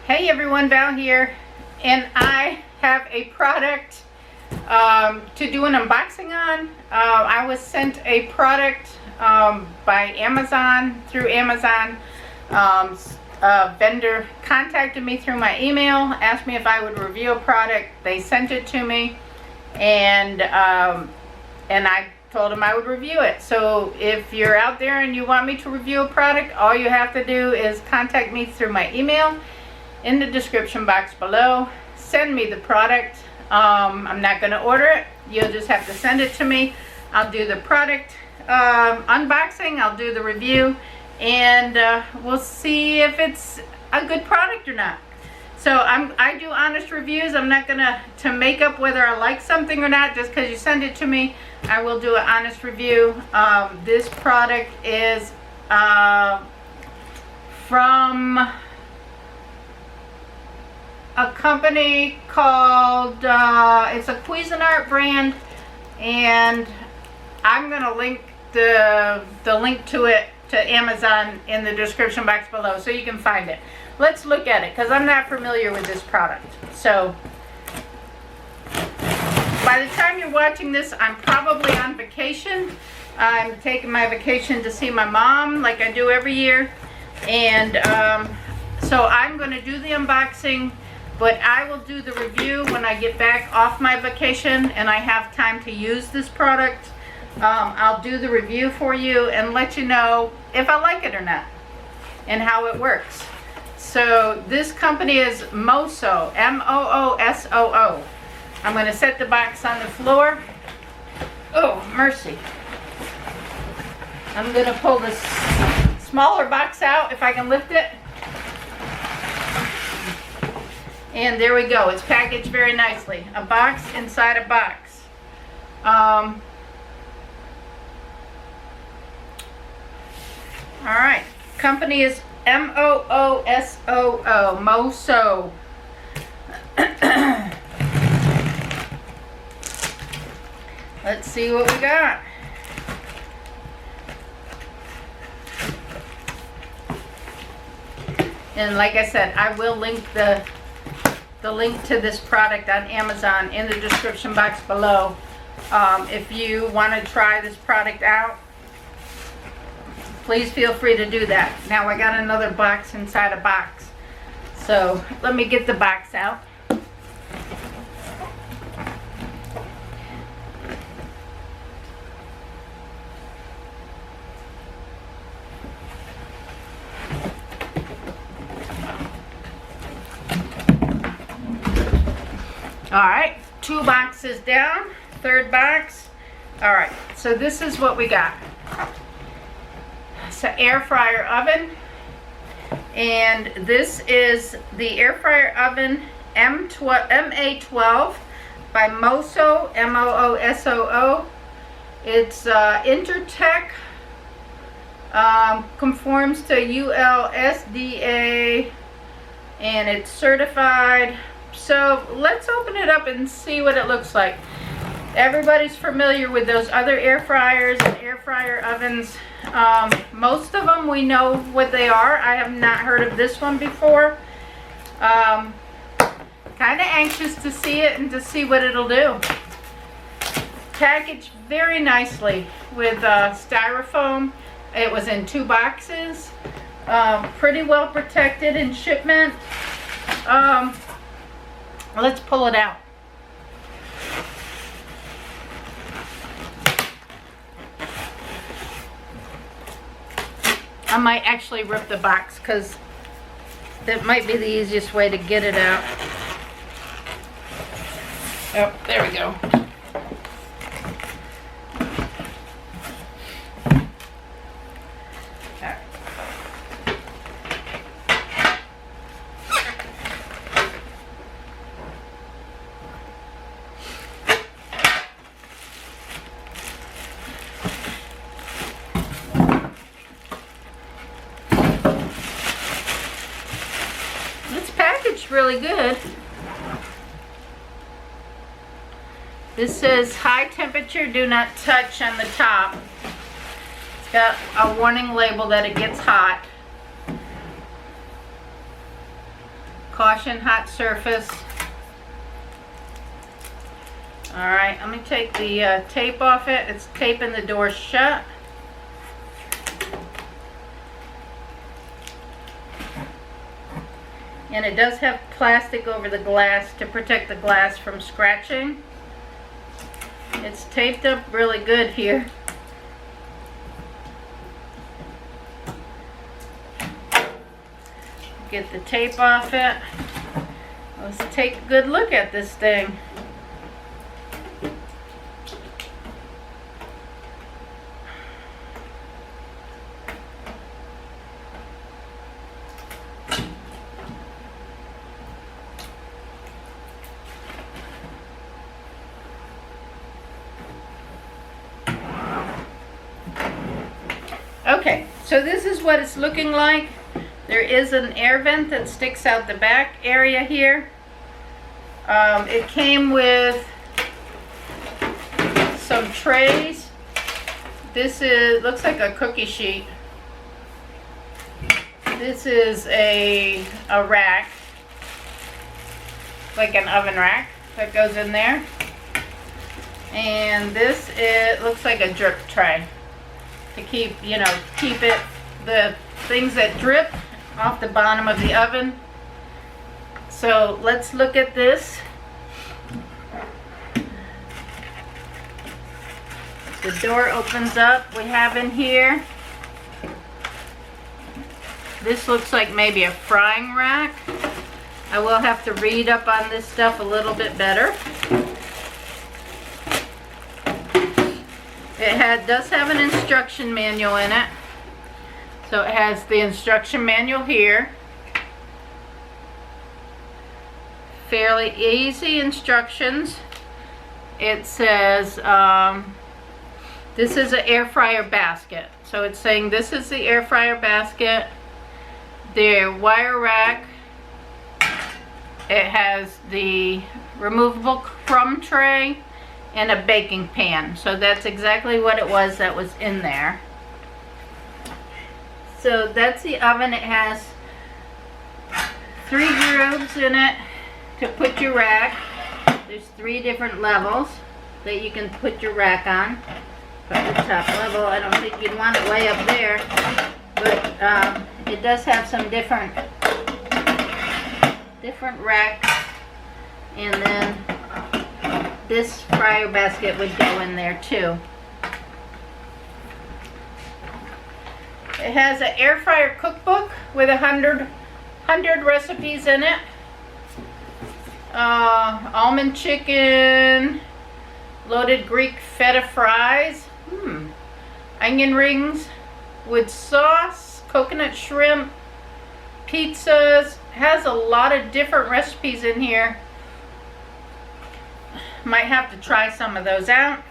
Hey everyone, Val here, and I have a product to do an unboxing on. I was sent a product by Amazon, through Amazon. A vendor contacted me through my email, asked me if I would review a product. They sent it to me, and I told them I would review it. So if you're out there and you want me to review a product, all you have to do is contact me through my email in the description box below. Send me the product. I'm not going to order it. You'll just have to send it to me. I'll do the product unboxing. I'll do the review, and we'll see if it's a good product or not. So I do honest reviews. I'm not gonna make up whether I like something or not just because you send it to me. I will do an honest review. This product is from a company called, it's a Cuisinart brand, and I'm gonna link the link to it to Amazon in the description box below so you can find it. Let's look at it because I'm not familiar with this product. So by the time you're watching this, I'm probably on vacation. I'm taking my vacation to see my mom like I do every year, and so I'm going to do the unboxing, but I will do the review when I get back off my vacation and I have time to use this product. I'll do the review for you and let you know if I like it or not and how it works. So this company is Moosoo, M-O-O-S-O-O. I'm going to set the box on the floor. Oh, mercy. I'm going to pull this smaller box out if I can lift it. And there we go. It's packaged very nicely. A box inside a box. Alright, company is M-O-O-S-O-O, Moosoo. Let's see what we got. And like I said, I will link the link to this product on Amazon in the description box below. If you want to try this product out, please feel free to do that. Now I got another box inside a box. So let me get the box out. Alright, 2 boxes down, 3rd box. Alright, so this is what we got. It's an air fryer oven, and this is the air fryer oven MA12 by Moosoo, M-O-O-S-O-O. It's Intertech, conforms to ULSDA, and it's certified. So let's open it up and see what it looks like. Everybody's familiar with those other air fryers and air fryer ovens. Most of them we know what they are. I have not heard of this one before. Kind of anxious to see it and to see what it'll do. Packaged very nicely with styrofoam. It was in 2 boxes. Pretty well protected in shipment. Let's pull it out. I might actually rip the box because that might be the easiest way to get it out. Oh, there we go. Really good. This says high temperature, do not touch on the top. It's got a warning label that it gets hot. Caution, hot surface. Alright, let me take the tape off it. It's taping the door shut. And it does have plastic over the glass to protect the glass from scratching. It's taped up really good here. Get the tape off it. Let's take a good look at this thing. Okay, so this is what it's looking like. There is an air vent that sticks out the back area here. It came with some trays. This looks like a cookie sheet. This is a rack, like an oven rack that goes in there. And this, it looks like a drip tray to keep, keep it, the things that drip off the bottom of the oven. So let's look at this. The door opens up. We have in here, this looks like maybe a frying rack. I will have to read up on this stuff a little bit better. It does have an instruction manual in it. So it has the instruction manual here. Fairly easy instructions. It says this is an air fryer basket. So it's saying this is the air fryer basket. The wire rack. It has the removable crumb tray and a baking pan. So that's exactly what it was that was in there. So that's the oven. It has 3 grooves in it to put your rack. There's 3 different levels that you can put your rack on. But the top level, I don't think you'd want it way up there. But it does have some different racks. And then this fryer basket would go in there too. It has an Airfryer Cookbook with 100 recipes in it. Almond chicken, loaded Greek feta fries, onion rings with sauce, coconut shrimp, pizzas. Has a lot of different recipes in here. Might have to try some of those out.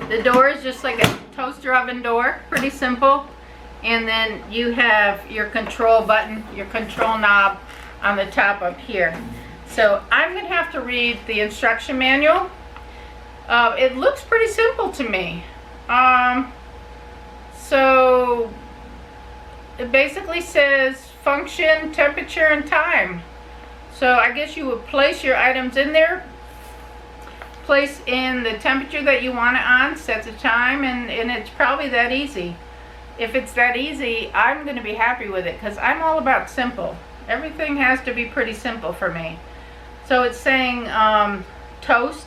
The door is just like a toaster oven door, pretty simple. And then you have your control button, your control knob on the top up here. So I'm going to have to read the instruction manual. It looks pretty simple to me. So it basically says function, temperature, and time. So I guess you would place your items in there, place in the temperature that you want it on, set the time, and it's probably that easy. If it's that easy, I'm going to be happy with it because I'm all about simple. Everything has to be pretty simple for me. So it's saying toast.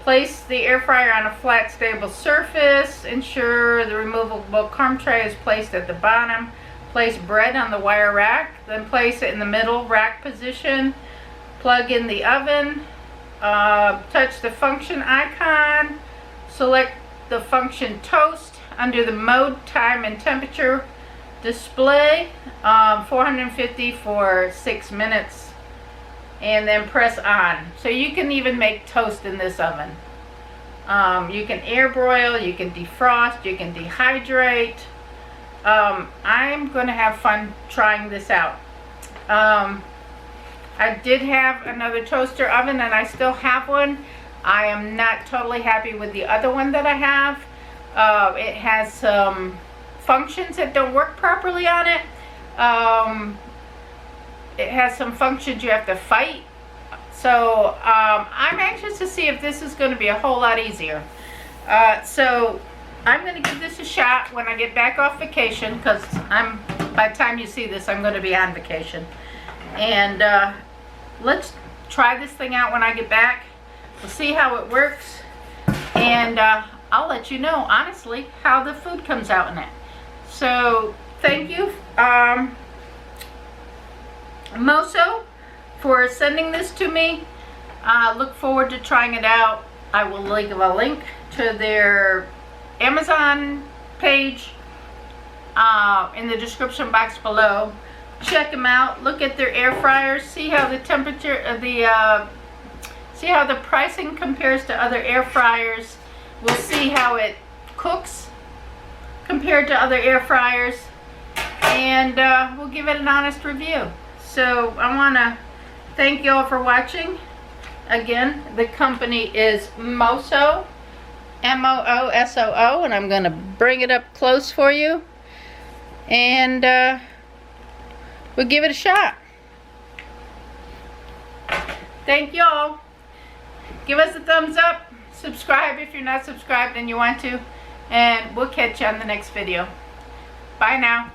Place the air fryer on a flat, stable surface. Ensure the removable crumb tray is placed at the bottom. Place bread on the wire rack. Then place it in the middle rack position. Plug in the oven. Touch the function icon. Select the function toast under the mode, time, and temperature display. 450 for 6 minutes. And then press on. So you can even make toast in this oven. You can air broil, you can defrost, you can dehydrate. I'm going to have fun trying this out. I did have another toaster oven, and I still have one. I am not totally happy with the other one that I have. It has some functions that don't work properly on it. It has some functions you have to fight. So I'm anxious to see if this is going to be a whole lot easier. So I'm going to give this a shot when I get back off vacation, because by the time you see this, I'm going to be on vacation. And let's try this thing out when I get back. We'll see how it works, and I'll let you know, honestly, how the food comes out in it. So thank you, Moosoo, for sending this to me. Look forward to trying it out. I will leave a link to their Amazon page in the description box below. Check them out. Look at their air fryers. See how the temperature of see how the pricing compares to other air fryers. We'll see how it cooks compared to other air fryers, and we'll give it an honest review. So I want to thank you all for watching. Again, the company is Moosoo, M-O-O-S-O-O, and I'm going to bring it up close for you, and we'll give it a shot. Thank you all. Give us a thumbs up. Subscribe if you're not subscribed and you want to. And we'll catch you on the next video. Bye now.